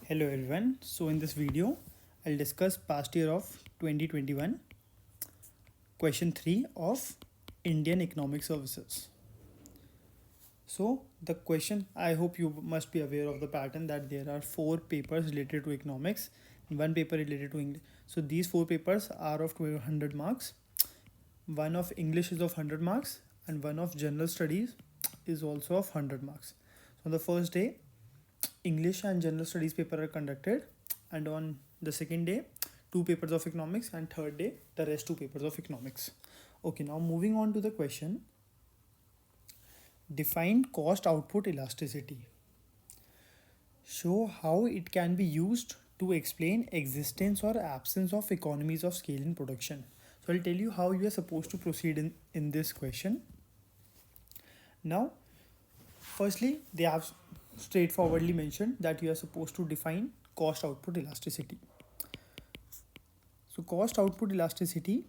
Hello everyone. So in this video, I'll discuss past year of 2021, question 3 of Indian Economic Services. So the question, I hope you must be aware of the pattern that there are 4 papers related to economics and 1 paper related to English. So these 4 papers are of 200 marks. One of English is of 100 marks and one of general studies is also of 100 marks. So on the first day, English and general studies paper are conducted, and on the second day 2 papers of economics, and third day the rest 2 papers of economics. Okay, now moving on to the question. Define cost output elasticity. Show how it can be used to explain existence or absence of economies of scale in production. So I'll tell you how you are supposed to proceed in this question. Now, firstly, they have straightforwardly mentioned that you are supposed to define cost output elasticity. So cost output elasticity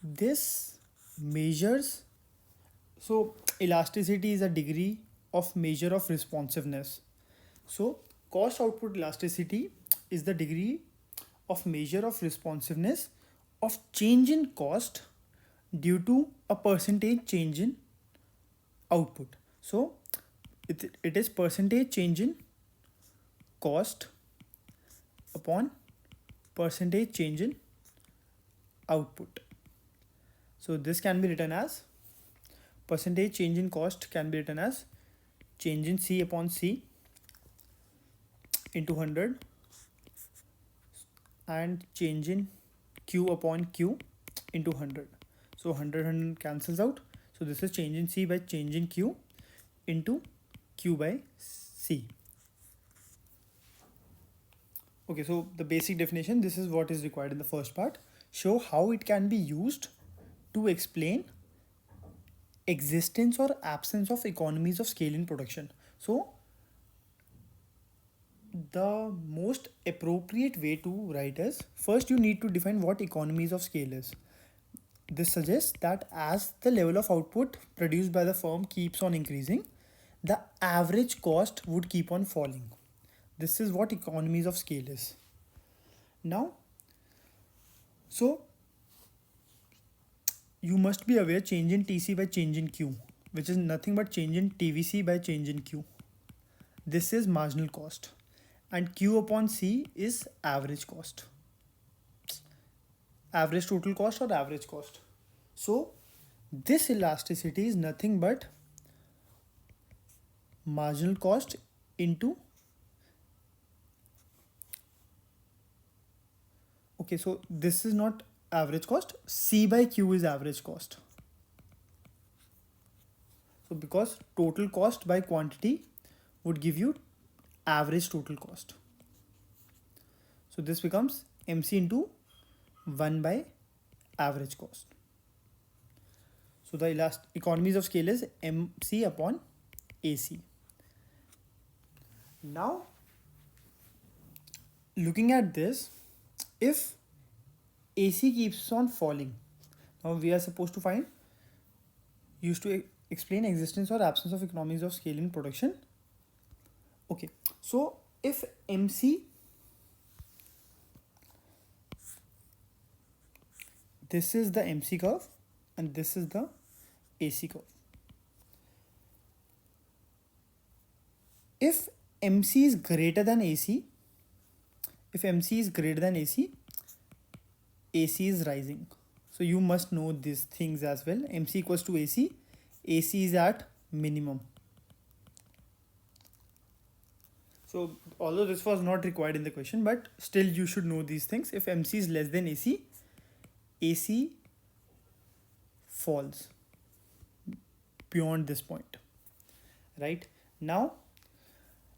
this measures, so elasticity is a degree of measure of responsiveness. So cost output elasticity is the degree of measure of responsiveness of change in cost due to a percentage change in output. So it is percentage change in cost upon percentage change in output. So this can be written as percentage change in cost can be written as change in C upon C into 100 and change in Q upon Q into 100. So 100 cancels out. So this is change in C by change in Q into Q by C. Okay, so the basic definition, this is what is required in the first part. Show how it can be used to explain existence or absence of economies of scale in production. So the most appropriate way to write is, first you need to define what economies of scale is. This suggests that as the level of output produced by the firm keeps on increasing, the average cost would keep on falling. This is what economies of scale is. Now, so you must be aware change in TC by change in Q, which is nothing but change in TVC by change in Q. This is marginal cost, and Q upon C is average cost, average total cost or average cost. So this elasticity is nothing but marginal cost into, okay, so this is not average cost, C by Q is average cost. So because total cost by quantity would give you average total cost. So this becomes MC into 1 by average cost. So the economies of scale is MC upon AC. Now, looking at this, if AC keeps on falling, now we are supposed to find, used to explain existence or absence of economies of scale in production. Okay, so if MC, this is the MC curve and this is the AC curve. If MC is greater than AC, if MC is greater than AC, AC is rising. So you must know these things as well. MC equals to AC, AC is at minimum. So although this was not required in the question, but still you should know these things. If MC is less than AC, AC falls beyond this point. Right? Now,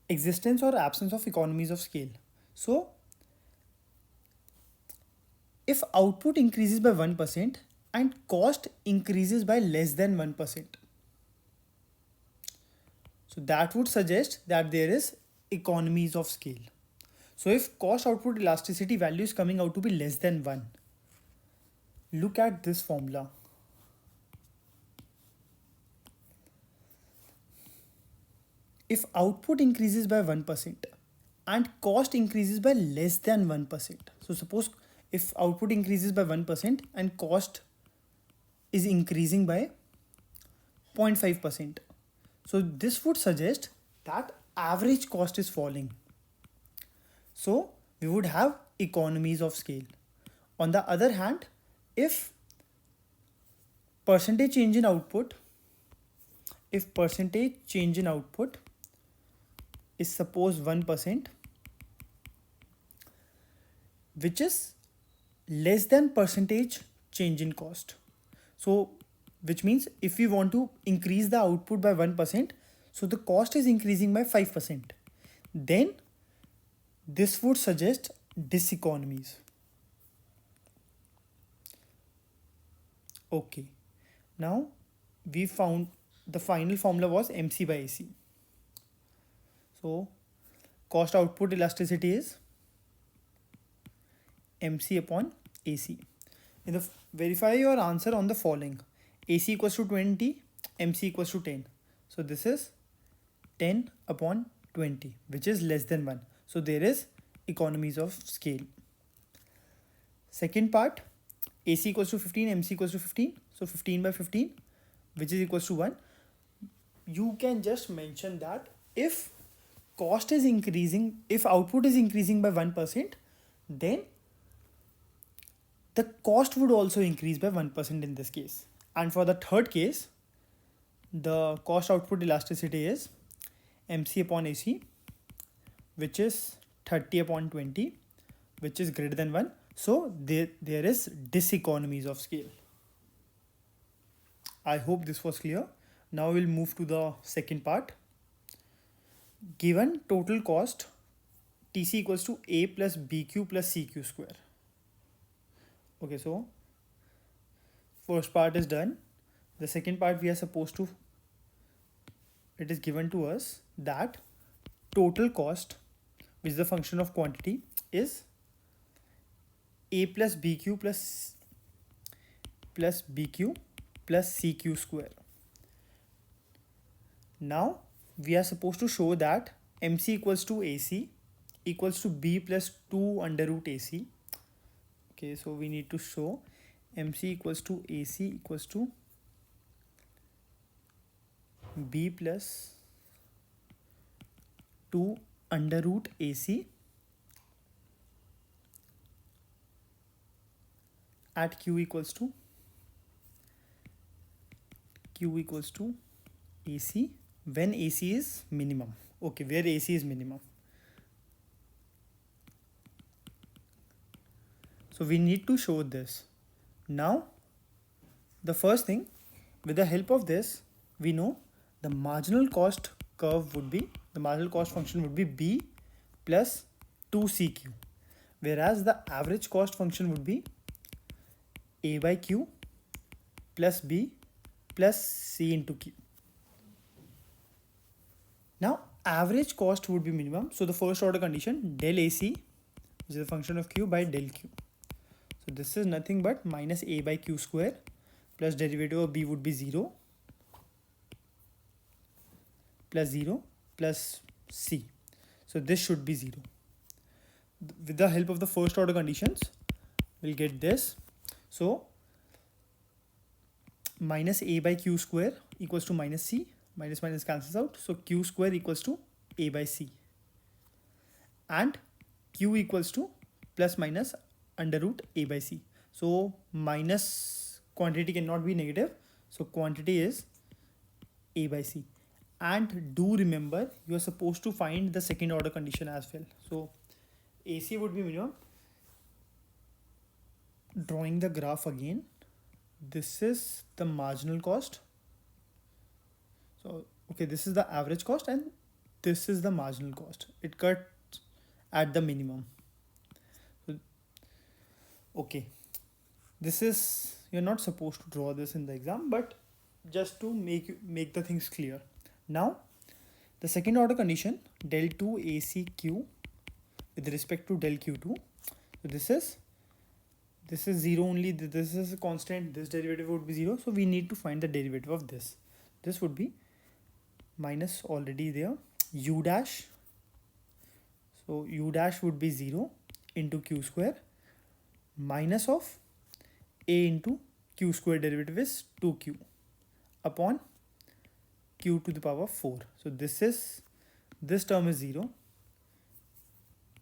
existence or absence of economies of scale. So if output increases by 1% and cost increases by less than 1%, so that would suggest that there is economies of scale. So if cost output elasticity value is coming out to be less than 1, look at this formula. if output increases by 1% and cost increases by less than 1%. So suppose if output increases by 1% and cost is increasing by 0.5%. So this would suggest that average cost is falling. So we would have economies of scale. On the other hand, if percentage change in output, if percentage change in output is suppose 1%, which is less than percentage change in cost. So which means if we want to increase the output by 1%, so the cost is increasing by 5%. Then this would suggest diseconomies. Okay, now we found the final formula was MC by AC. So cost output elasticity is MC upon AC. In the verify your answer on the following: AC equals to 20, MC equals to 10. So this is 10 upon 20, which is less than 1. So there is economies of scale. Second part, AC equals to 15, MC equals to 15. So 15 by 15, which is equals to 1. You can just mention that if cost is increasing, if output is increasing by 1%, then the cost would also increase by 1% in this case. And for the third case, the cost output elasticity is MC upon AC, which is 30 upon 20, which is greater than 1. So there is diseconomies of scale. I hope this was clear. Now we'll move to the second part. Given total cost, TC equals to A plus BQ plus CQ square. Okay, so first part is done. The second part we are supposed to, it is given to us that total cost, which is the function of quantity, is A plus BQ plus BQ plus CQ square. Now we are supposed to show that MC equals to AC equals to B plus 2 under root AC. Okay, so we need to show MC equals to AC equals to B plus 2 under root AC at Q equals to AC when AC is minimum. Okay, where AC is minimum. So we need to show this. Now, the first thing, with the help of this, we know the marginal cost curve would be, the marginal cost function would be B plus 2CQ. Whereas the average cost function would be A by Q plus B plus C into Q. Now, average cost would be minimum. So the first order condition, del AC, which is a function of Q by del Q. So this is nothing but minus A by Q square plus derivative of B would be 0 plus 0 plus C. So this should be 0. With the help of the first order conditions, we'll get this. So minus A by Q square equals to minus C. Minus minus cancels out. So Q square equals to A by C. And Q equals to plus minus under root A by C. So minus quantity cannot be negative. So quantity is A by C. And do remember, you are supposed to find the second order condition as well. So AC would be minimum. Drawing the graph again. This is the marginal cost. So, okay, this is the average cost and this is the marginal cost. It cuts at the minimum. So, okay, this is, you're not supposed to draw this in the exam, but just to make the things clear. Now, the second order condition, del 2 ACQ with respect to del Q2. So this is 0 only, this is a constant, this derivative would be 0. So we need to find the derivative of this. This would be minus already there, u dash. So u dash would be 0 into q square minus of a into q square derivative is 2q upon q to the power 4. So this term is 0,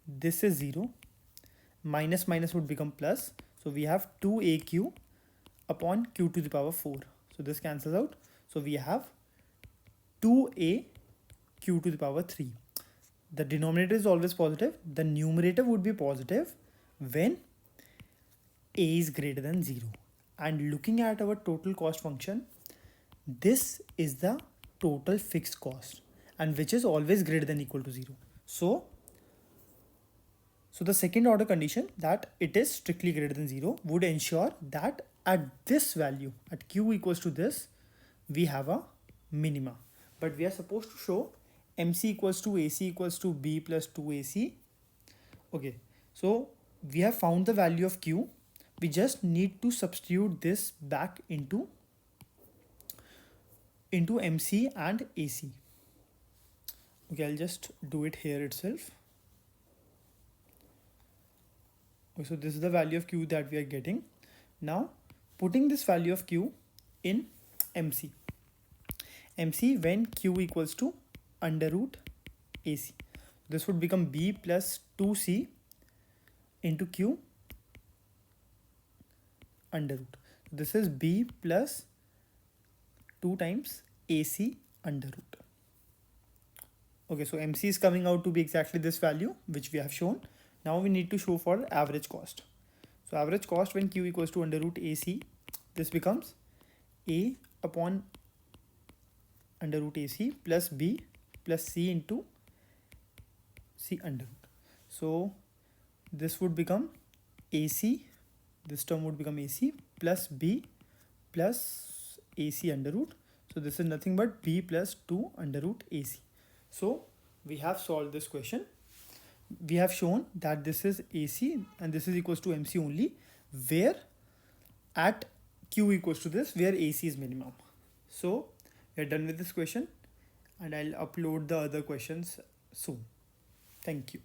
this is 0, minus minus would become plus. So we have 2aq upon q to the power 4. So this cancels out. So we have 2a q to the power 3. The denominator is always positive. The numerator would be positive when a is greater than 0. And looking at our total cost function, this is the total fixed cost, and which is always greater than equal to 0. So the second order condition, that it is strictly greater than 0, would ensure that at this value, at q equals to this, we have a minima. But we are supposed to show mc equals to ac equals to b plus 2ac. Okay, so we have found the value of q. We just need to substitute this back into mc and ac. Okay, I'll just do it here itself. Okay, so this is the value of q that we are getting. Now putting this value of q in mc when q equals to under root ac, this would become b plus 2c into q under root. This is b plus 2 times ac under root. Okay, so mc is coming out to be exactly this value which we have shown. Now we need to show for average cost. So average cost when q equals to under root ac, this becomes a upon under root ac plus b plus c into c under root. So this would become ac, this term would become ac plus b plus ac under root. So this is nothing but b plus 2 under root ac. So we have solved this question. We have shown that this is ac and this is equals to mc only, where at q equals to this, where ac is minimum. So we are done with this question, and I'll upload the other questions soon. Thank you.